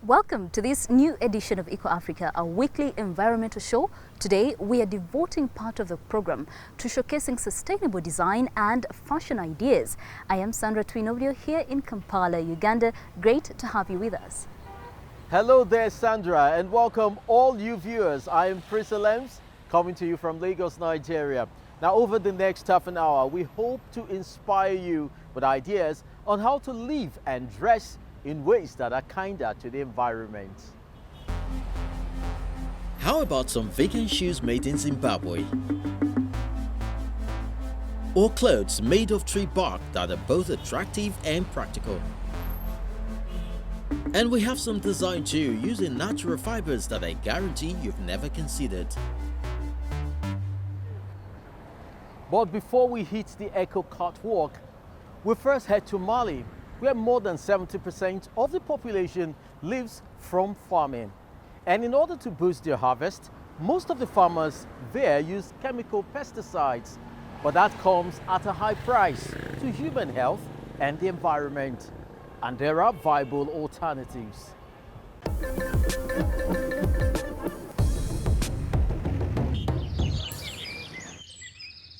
Welcome to this new edition of Eco Africa, our weekly environmental show. Today, we are devoting part of the program to showcasing sustainable design and fashion ideas. I am Sandra Twinoblio here in Kampala, Uganda. Great to have you with us. Hello there, Sandra, and welcome all you viewers. I am Chris Lems, coming to you from Lagos, Nigeria. Now, over the next half an hour, we hope to inspire you with ideas on how to live and dress in ways that are kinder to the environment. How about some vegan shoes made in Zimbabwe? Or clothes made of tree bark that are both attractive and practical? And we have some design too, using natural fibers that I guarantee you've never considered. But before we hit the Eco Catwalk, we first head to Mali, where more than 70% of the population lives from farming. And in order to boost their harvest, most of the farmers there use chemical pesticides, but that comes at a high price to human health and the environment. And there are viable alternatives.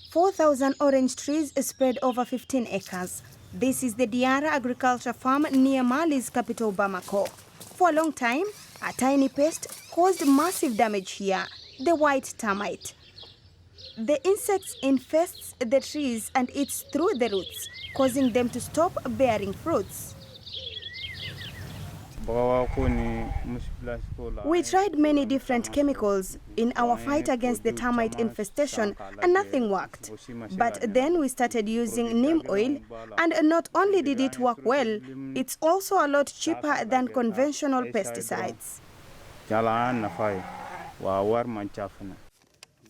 4,000 orange trees spread over 15 acres. This is the Diara agriculture farm near Mali's capital, Bamako. For a long time, a tiny pest caused massive damage here, the white termite. The insects infests the trees and eats through the roots, causing them to stop bearing fruits. We tried many different chemicals in our fight against the termite infestation and nothing worked. But then we started using neem oil, and not only did it work well, it's also a lot cheaper than conventional pesticides.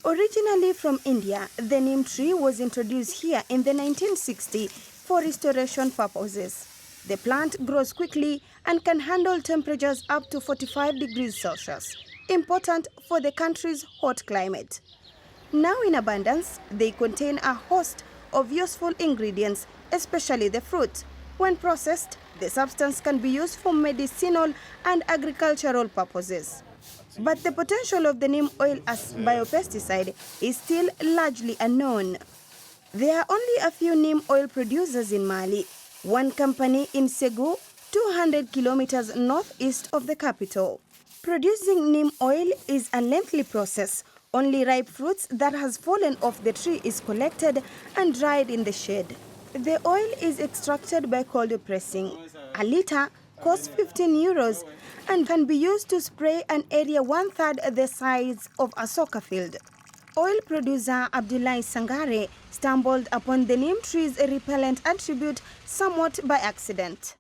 Originally from India, the neem tree was introduced here in the 1960s for restoration purposes. The plant grows quickly and can handle temperatures up to 45 degrees Celsius, important for the country's hot climate. Now in abundance, they contain a host of useful ingredients, especially the fruit. When processed, the substance can be used for medicinal and agricultural purposes. But the potential of the neem oil as biopesticide is still largely unknown. There are only a few neem oil producers in Mali. One company in Ségou, 200 kilometers northeast of the capital. Producing neem oil is a lengthy process. Only ripe fruits that has fallen off the tree is collected and dried in the shade. The oil is extracted by cold pressing. A liter costs 15 euros and can be used to spray an area 1/3 the size of a soccer field. Oil producer Abdoulaye Sangare stumbled upon the neem tree's repellent attribute somewhat by accident.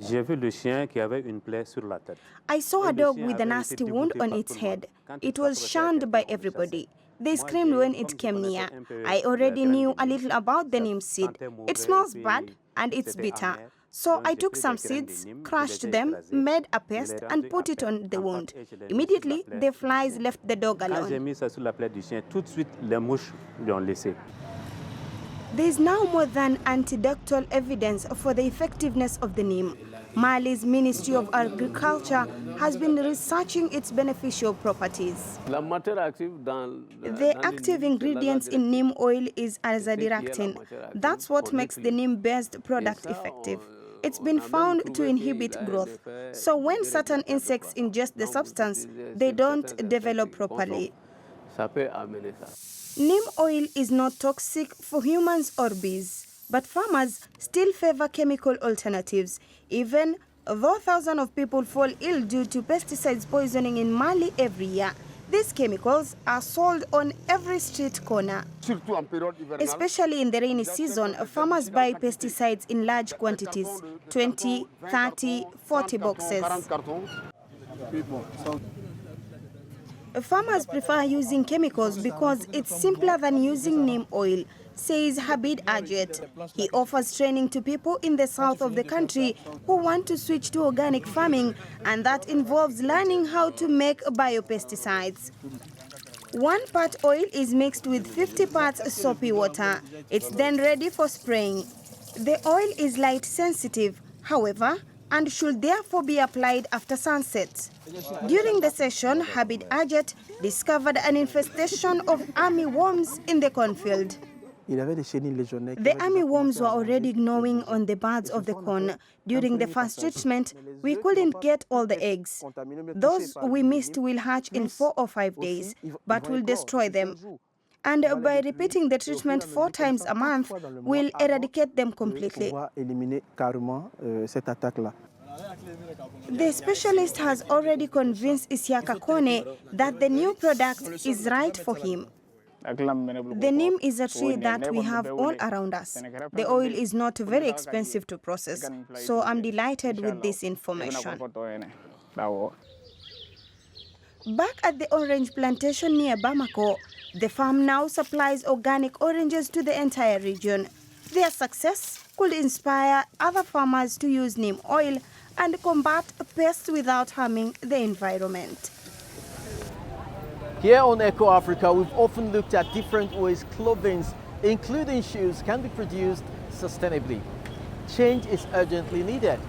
I saw a dog with a nasty wound on its head. It was shunned by everybody. They screamed when it came near. I already knew a little about the neem seed. It smells bad and it's bitter. So I took some seeds, crushed them, made a paste and put it on the wound. Immediately, the flies left the dog alone. There is now more than anecdotal evidence for the effectiveness of the neem. Mali's Ministry of Agriculture has been researching its beneficial properties. The active ingredients in neem oil is azadirachtin. That's what makes the neem-based product effective. It's been found to inhibit growth. So when certain insects ingest the substance, they don't develop properly. Neem oil is not toxic for humans or bees, but farmers still favor chemical alternatives, even though thousands of people fall ill due to pesticides poisoning in Mali every year. These chemicals are sold on every street corner. Especially in the rainy season, farmers buy pesticides in large quantities, 20, 30, 40 boxes. Farmers prefer using chemicals because it's simpler than using neem oil, says Habib Ajet. He offers training to people in the south of the country who want to switch to organic farming, and that involves learning how to make biopesticides. 1 part oil is mixed with 50 parts soapy water. It's then ready for spraying. The oil is light sensitive. However, and should therefore be applied after sunset. During the session, Habib Ajet discovered an infestation of army worms in the cornfield. The army worms were already gnawing on the buds of the corn. During the first treatment, we couldn't get all the eggs. Those we missed will hatch in 4 or 5 days, but we'll destroy them. And by repeating the treatment 4 times a month, we'll eradicate them completely. The specialist has already convinced Isiaka Kone that the new product is right for him. The neem is a tree that we have all around us. The oil is not very expensive to process, so I'm delighted with this information. Back at the orange plantation near Bamako, the farm now supplies organic oranges to the entire region. Their success could inspire other farmers to use neem oil and combat pests without harming the environment. Here on Eco Africa, we've often looked at different ways clothing, including shoes, can be produced sustainably. Change is urgently needed.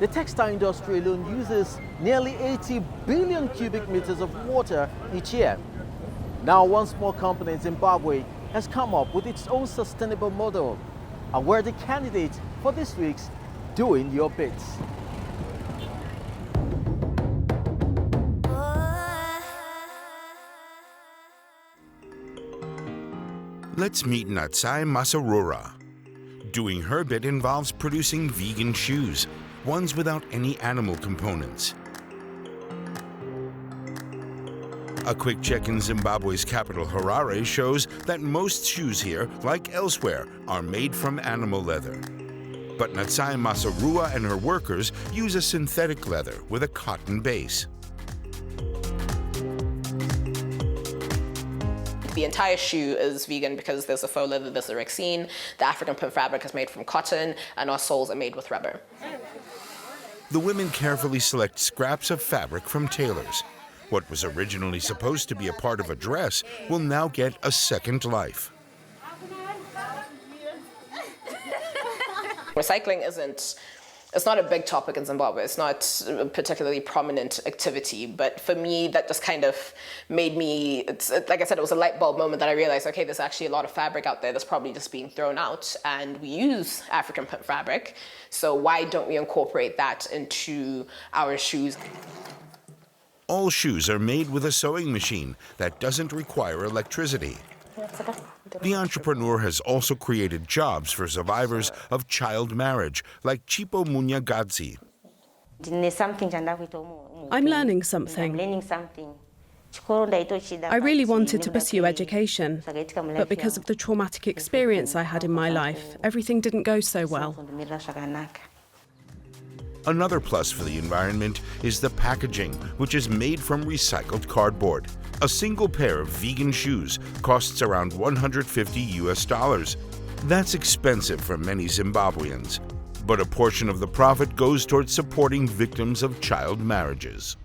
The textile industry alone uses nearly 80 billion cubic meters of water each year. Now, one small company in Zimbabwe has come up with its own sustainable model. A worthy candidate for this week's Doing Your Bit. Let's meet Natsai Masarura. Doing her bit involves producing vegan shoes, ones without any animal components. A quick check in Zimbabwe's capital Harare shows that most shoes here, like elsewhere, are made from animal leather. But Natsai Masarura and her workers use a synthetic leather with a cotton base. The entire shoe is vegan because there's a faux leather, there's a rexine, the African print fabric is made from cotton, and our soles are made with rubber. The women carefully select scraps of fabric from tailors. What was originally supposed to be a part of a dress will now get a second life. Recycling it's not a big topic in Zimbabwe. It's not a particularly prominent activity, but for me, that just kind of made me, like I said, it was a light bulb moment that I realized, okay, there's actually a lot of fabric out there that's probably just being thrown out, and we use African print fabric, so why don't we incorporate that into our shoes? All shoes are made with a sewing machine that doesn't require electricity. The entrepreneur has also created jobs for survivors of child marriage, like Chipo Munyagadzi. I'm learning something. I really wanted to pursue education, but because of the traumatic experience I had in my life, everything didn't go so well. Another plus for the environment is the packaging, which is made from recycled cardboard. A single pair of vegan shoes costs around $150 US. That's expensive for many Zimbabweans, but a portion of the profit goes towards supporting victims of child marriages.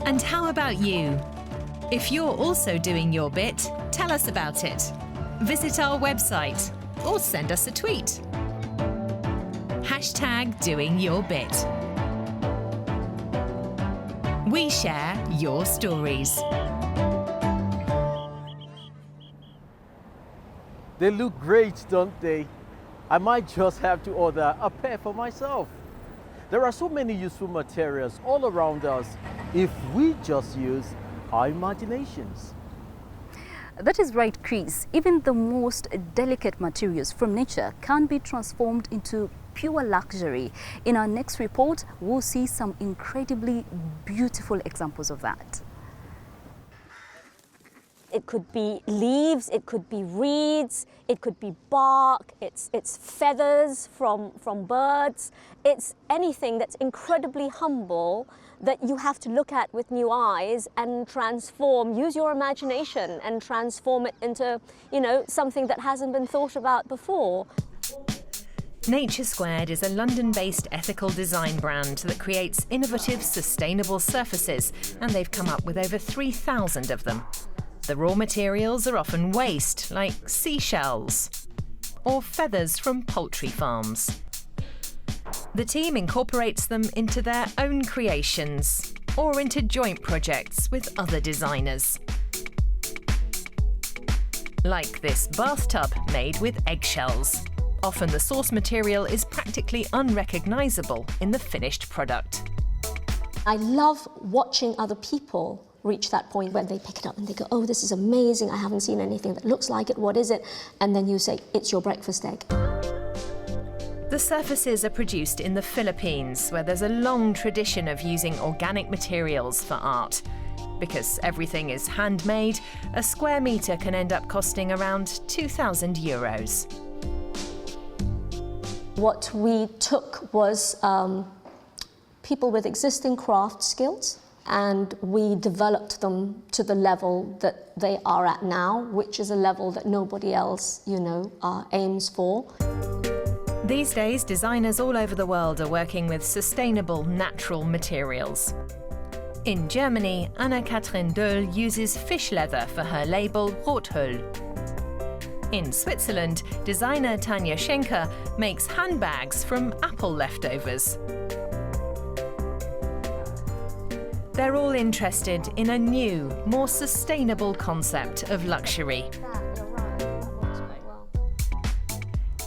And how about you? If you're also doing your bit, tell us about it. Visit our website or send us a tweet. #DoingYourBit. We share your stories. They look great, don't they? I might just have to order a pair for myself. There are so many useful materials all around us if we just use our imaginations. That is right, Chris. Even the most delicate materials from nature can be transformed into pure luxury. In our next report, we'll see some incredibly beautiful examples of that. It could be leaves, it could be reeds, it could be bark, it's feathers from birds. It's anything that's incredibly humble that you have to look at with new eyes and transform, use your imagination and transform it into, something that hasn't been thought about before. Nature Squared is a London-based ethical design brand that creates innovative, sustainable surfaces, and they've come up with over 3,000 of them. The raw materials are often waste, like seashells or feathers from poultry farms. The team incorporates them into their own creations or into joint projects with other designers. Like this bathtub made with eggshells. Often the source material is practically unrecognisable in the finished product. I love watching other people reach that point where they pick it up and they go, oh, this is amazing, I haven't seen anything that looks like it, what is it? And then you say, it's your breakfast egg. The surfaces are produced in the Philippines, where there's a long tradition of using organic materials for art. Because everything is handmade, a square metre can end up costing around 2,000 euros. What we took was people with existing craft skills, and we developed them to the level that they are at now, which is a level that nobody else, aims for. These days, designers all over the world are working with sustainable, natural materials. In Germany, Anna-Kathrin Döll uses fish leather for her label Rothöl. In Switzerland, designer Tanja Schenker makes handbags from apple leftovers. They're all interested in a new, more sustainable concept of luxury.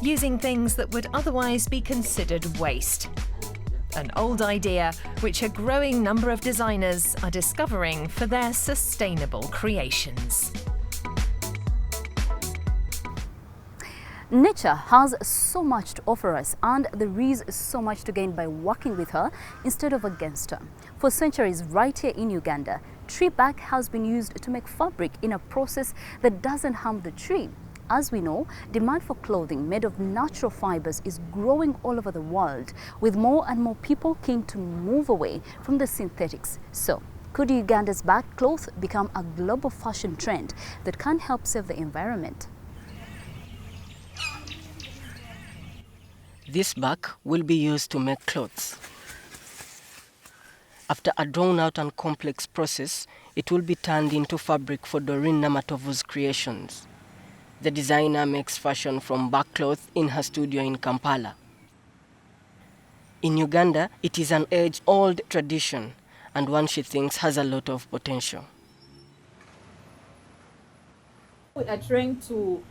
Using things that would otherwise be considered waste. An old idea which a growing number of designers are discovering for their sustainable creations. Nature has so much to offer us, and there is so much to gain by working with her instead of against her. For centuries, right here in Uganda, tree bark has been used to make fabric in a process that doesn't harm the tree. As we know, demand for clothing made of natural fibers is growing all over the world, with more and more people keen to move away from the synthetics. So, could Uganda's bark cloth become a global fashion trend that can help save the environment? This bark will be used to make clothes. After a drawn-out and complex process, it will be turned into fabric for Doreen Namatovu's creations. The designer makes fashion from bark cloth in her studio in Kampala. In Uganda, it is an age-old tradition and one she thinks has a lot of potential. We are trying to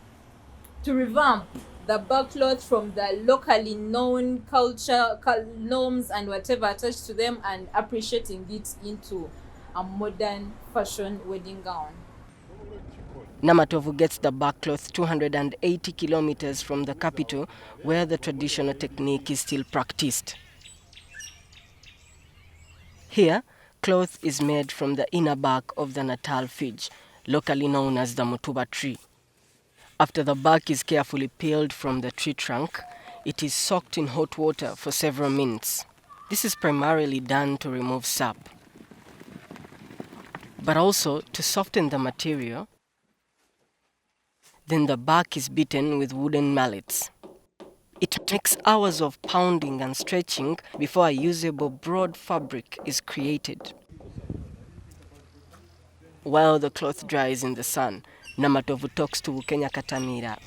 revamp the bark cloth from the locally known culture, norms and whatever attached to them, and appreciating it into a modern fashion wedding gown. Namatovu gets the bark cloth 280 kilometers from the capital, where the traditional technique is still practiced. Here, cloth is made from the inner bark of the natal fig, locally known as the mutuba tree. After the bark is carefully peeled from the tree trunk, it is soaked in hot water for several minutes. This is primarily done to remove sap, but also to soften the material. Then the bark is beaten with wooden mallets. It takes hours of pounding and stretching before a usable broad fabric is created. While the cloth dries in the sun, Namatovu talks to Bukenya Katamira.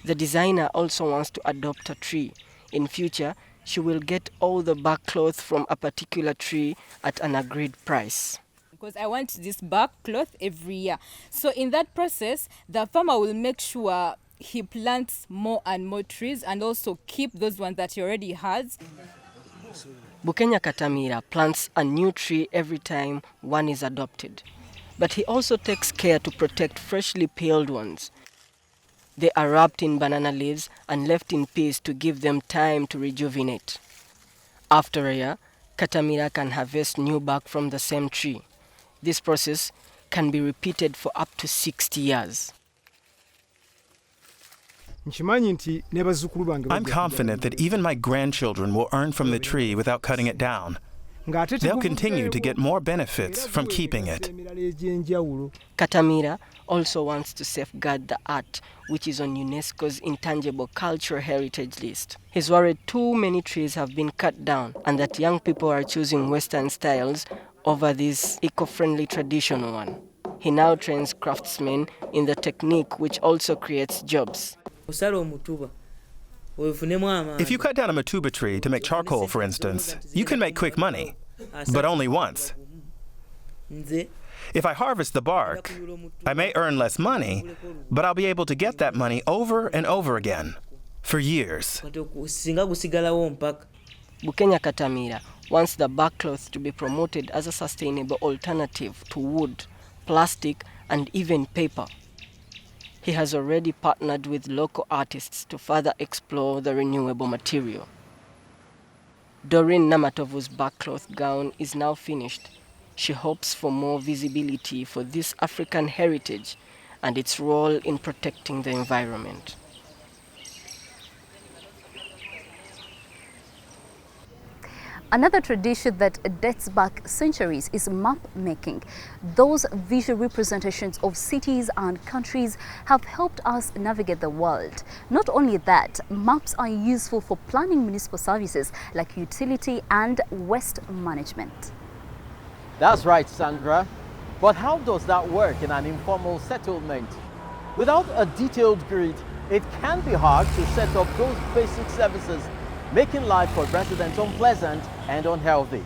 The designer also wants to adopt a tree. In future, she will get all the bark cloth from a particular tree at an agreed price. Because I want this bark cloth every year. So in that process, the farmer will make sure he plants more and more trees and also keep those ones that he already has. Bukenya Katamira plants a new tree every time one is adopted. But he also takes care to protect freshly peeled ones. They are wrapped in banana leaves and left in peace to give them time to rejuvenate. After a year, Katamira can harvest new bark from the same tree. This process can be repeated for up to 60 years. I'm confident that even my grandchildren will earn from the tree without cutting it down. They'll continue to get more benefits from keeping it. Katamira also wants to safeguard the art, which is on UNESCO's Intangible Cultural Heritage list. He's worried too many trees have been cut down and that young people are choosing Western styles over this eco-friendly traditional one. He now trains craftsmen in the technique, which also creates jobs. If you cut down a matuba tree to make charcoal, for instance, you can make quick money, but only once. If I harvest the bark, I may earn less money, but I'll be able to get that money over and over again, for years. Bukenya Katamira wants the bark cloth to be promoted as a sustainable alternative to wood, plastic, and even paper. He has already partnered with local artists to further explore the renewable material. Doreen Namatovu's bark cloth gown is now finished. She hopes for more visibility for this African heritage and its role in protecting the environment. Another tradition that dates back centuries is map making. Those visual representations of cities and countries have helped us navigate the world. Not only that, maps are useful for planning municipal services like utility and waste management. That's right, Sandra. But how does that work in an informal settlement? Without a detailed grid, it can be hard to set up those basic services, making life for residents unpleasant and unhealthy.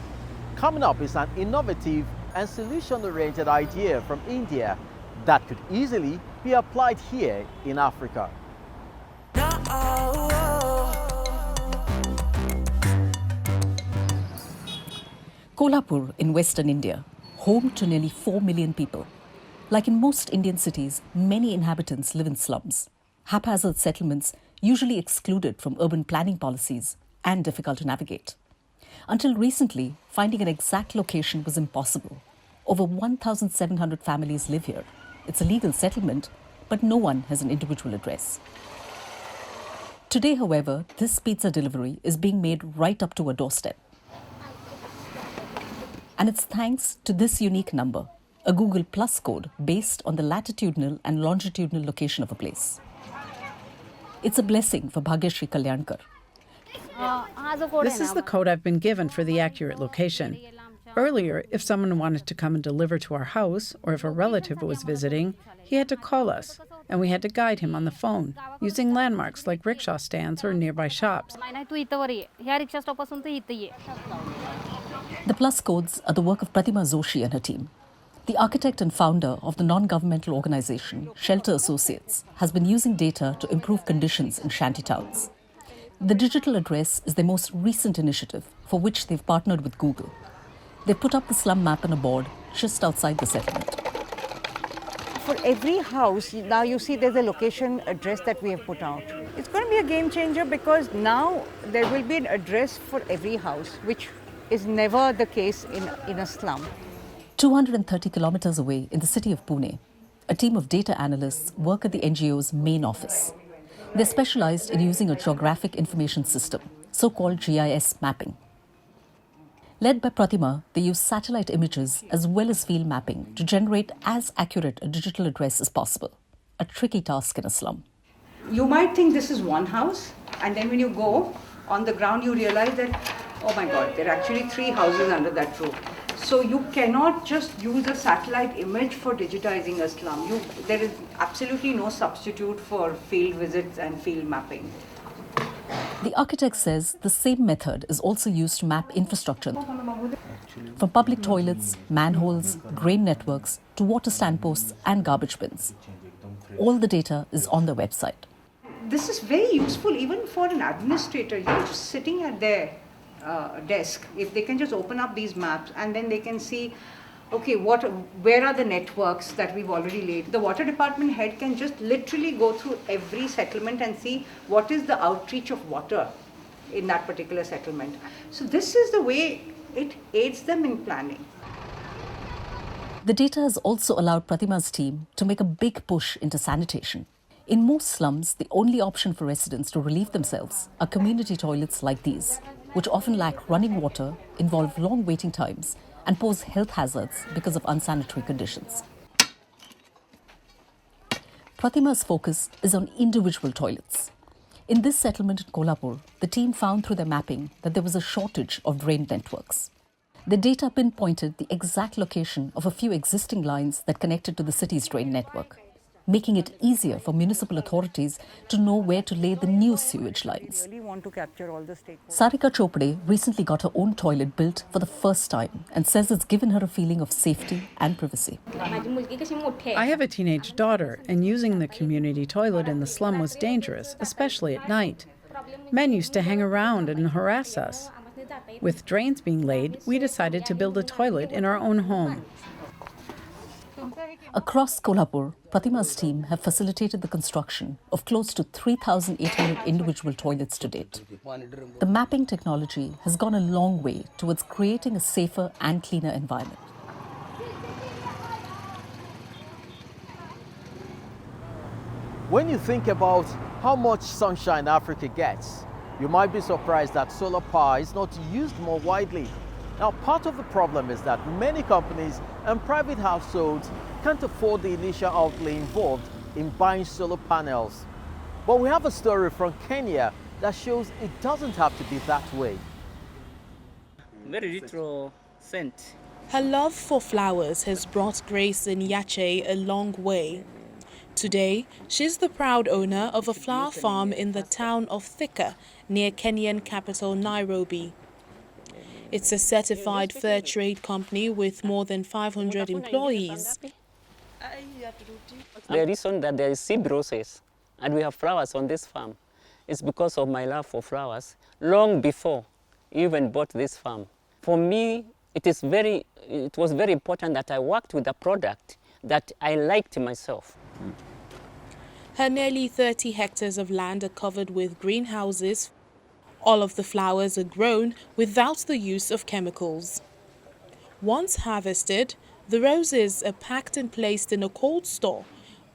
Coming up is an innovative and solution-oriented idea from India that could easily be applied here in Africa. Kolhapur in western India, home to nearly 4 million people. Like in most Indian cities, many inhabitants live in slums. Haphazard settlements usually excluded from urban planning policies and difficult to navigate. Until recently, finding an exact location was impossible. Over 1,700 families live here. It's a legal settlement, but no one has an individual address. Today, however, this pizza delivery is being made right up to a doorstep. And it's thanks to this unique number, a Google Plus code based on the latitudinal and longitudinal location of a place. It's a blessing for Bhagyashree Kalyankar. This is the code I've been given for the accurate location. Earlier, if someone wanted to come and deliver to our house, or if a relative was visiting, he had to call us, and we had to guide him on the phone, using landmarks like rickshaw stands or nearby shops. The Plus codes are the work of Pratima Joshi and her team. The architect and founder of the non-governmental organization Shelter Associates has been using data to improve conditions in shanty towns. The digital address is their most recent initiative, for which they've partnered with Google. They put up the slum map on a board just outside the settlement. For every house, now you see there's a location address that we have put out. It's going to be a game changer because now there will be an address for every house, which is never the case in a slum. 230 kilometers away in the city of Pune, a team of data analysts work at the NGO's main office. They're specialized in using a geographic information system, so-called GIS mapping. Led by Pratima, they use satellite images as well as field mapping to generate as accurate a digital address as possible, a tricky task in a slum. You might think this is one house, and then when you go on the ground, you realize that, oh my God, there are actually 3 houses under that roof. So you cannot just use a satellite image for digitizing a slum. There is absolutely no substitute for field visits and field mapping. The architect says the same method is also used to map infrastructure, from public toilets, manholes, drain networks, to water standposts and garbage bins. All the data is on the website. This is very useful even for an administrator. You're just sitting at their desk. If they can just open up these maps and then they can see, okay, where are the networks that we've already laid? The water department head can just literally go through every settlement and see what is the outreach of water in that particular settlement. So this is the way it aids them in planning. The data has also allowed Pratima's team to make a big push into sanitation. In most slums, the only option for residents to relieve themselves are community toilets like these, which often lack running water, involve long waiting times, and pose health hazards because of unsanitary conditions. Pratima's focus is on individual toilets. In this settlement in Kolhapur, the team found through their mapping that there was a shortage of drain networks. The data pinpointed the exact location of a few existing lines that connected to the city's drain network. making it easier for municipal authorities to know where to lay the new sewage lines. Sarika Chopde recently got her own toilet built for the first time and says it's given her a feeling of safety and privacy. I have a teenage daughter, and using the community toilet in the slum was dangerous, especially at night. Men used to hang around and harass us. With drains being laid, we decided to build a toilet in our own home. Across Kolhapur, Pratima's team have facilitated the construction of close to 3,800 individual toilets to date. The mapping technology has gone a long way towards creating a safer and cleaner environment. When you think about how much sunshine Africa gets, you might be surprised that solar power is not used more widely. Now, part of the problem is that many companies and private households can't afford the initial outlay involved in buying solar panels. But we have a story from Kenya that shows it doesn't have to be that way. Very little scent. Her love for flowers has brought Grace Nyache a long way. Today, she's the proud owner of a flower farm in the town of Thika, near Kenyan capital Nairobi. It's a certified fair trade company with more than 500 employees. The reason that there is seed roses and we have flowers on this farm is because of my love for flowers long before I even bought this farm. For me, it was very important that I worked with a product that I liked myself. Her nearly 30 hectares of land are covered with greenhouses. All of the flowers are grown without the use of chemicals. Once harvested, the roses are packed and placed in a cold store.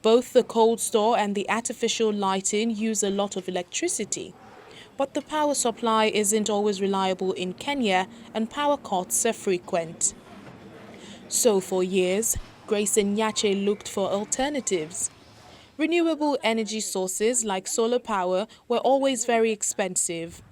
Both the cold store and the artificial lighting use a lot of electricity. But the power supply isn't always reliable in Kenya, and power cuts are frequent. So for years, Grace Nyache looked for alternatives. Renewable energy sources like solar power were always very expensive.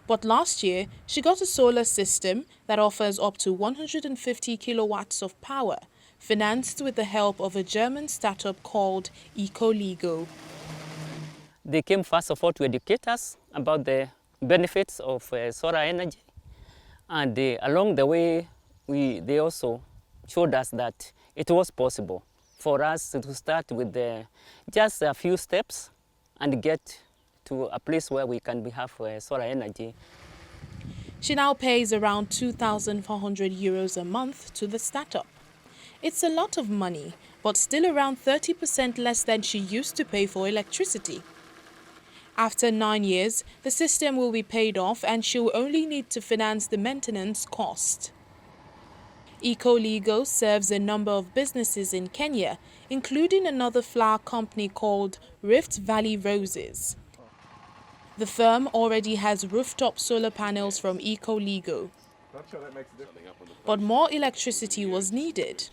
But last year, she got a solar system that offers up to 150 kilowatts of power, financed with the help of a German startup called EcoLego. They came first of all to educate us about the benefits of solar energy. And along the way, they also showed us that it was possible for us to start with just a few steps and get to a place where we can have solar energy. She now pays around 2,400 euros a month to the startup. It's a lot of money, but still around 30% less than she used to pay for electricity. After 9 years, the system will be paid off and she'll only need to finance the maintenance cost. EcoLego serves a number of businesses in Kenya, including another flower company called Rift Valley Roses. The firm already has rooftop solar panels from EcoLego. But more electricity was needed.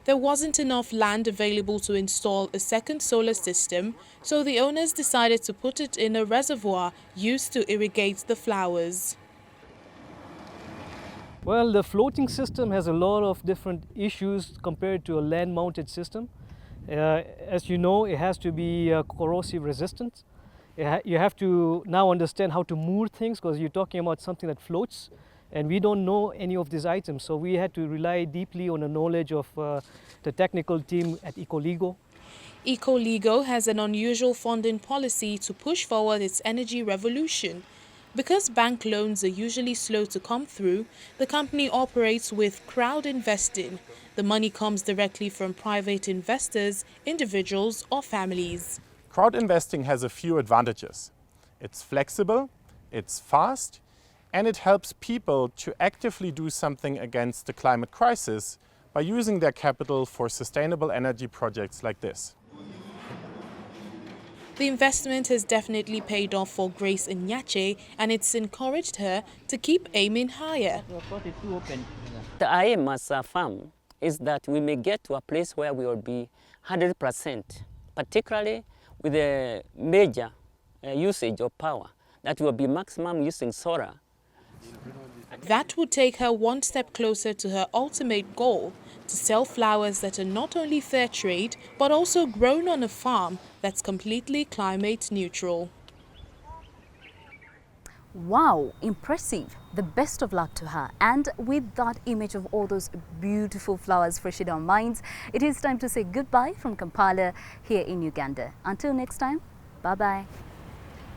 There wasn't enough land available to install a second solar system, so the owners decided to put it in a reservoir used to irrigate the flowers. Well, the floating system has a lot of different issues compared to a land-mounted system. As you know, it has to be corrosive resistant. You have to now understand how to moor things because you're talking about something that floats, and we don't know any of these items. So we had to rely deeply on the knowledge of the technical team at EcoLego. EcoLego has an unusual funding policy to push forward its energy revolution. Because bank loans are usually slow to come through, the company operates with crowd investing. The money comes directly from private investors, individuals or families. Crowd investing has a few advantages. It's flexible, it's fast, and it helps people to actively do something against the climate crisis by using their capital for sustainable energy projects like this. The investment has definitely paid off for Grace Nyache, and it's encouraged her to keep aiming higher. The aim as a farm is that we may get to a place where we will be 100%, particularly with a major usage of power, that will be maximum using solar. That would take her one step closer to her ultimate goal, to sell flowers that are not only fair trade, but also grown on a farm that's completely climate neutral. Wow, impressive. The best of luck to her. And with that image of all those beautiful flowers fresh in our minds, it is time to say goodbye from Kampala here in Uganda. Until next time, bye-bye.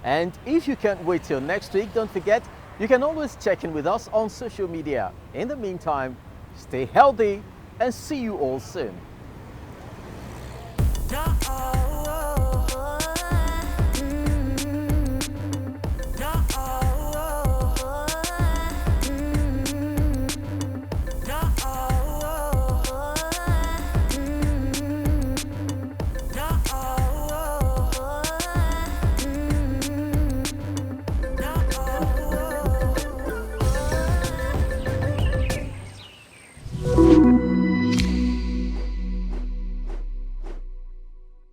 And if you can't wait till next week, don't forget, you can always check in with us on social media. In the meantime, stay healthy and see you all soon.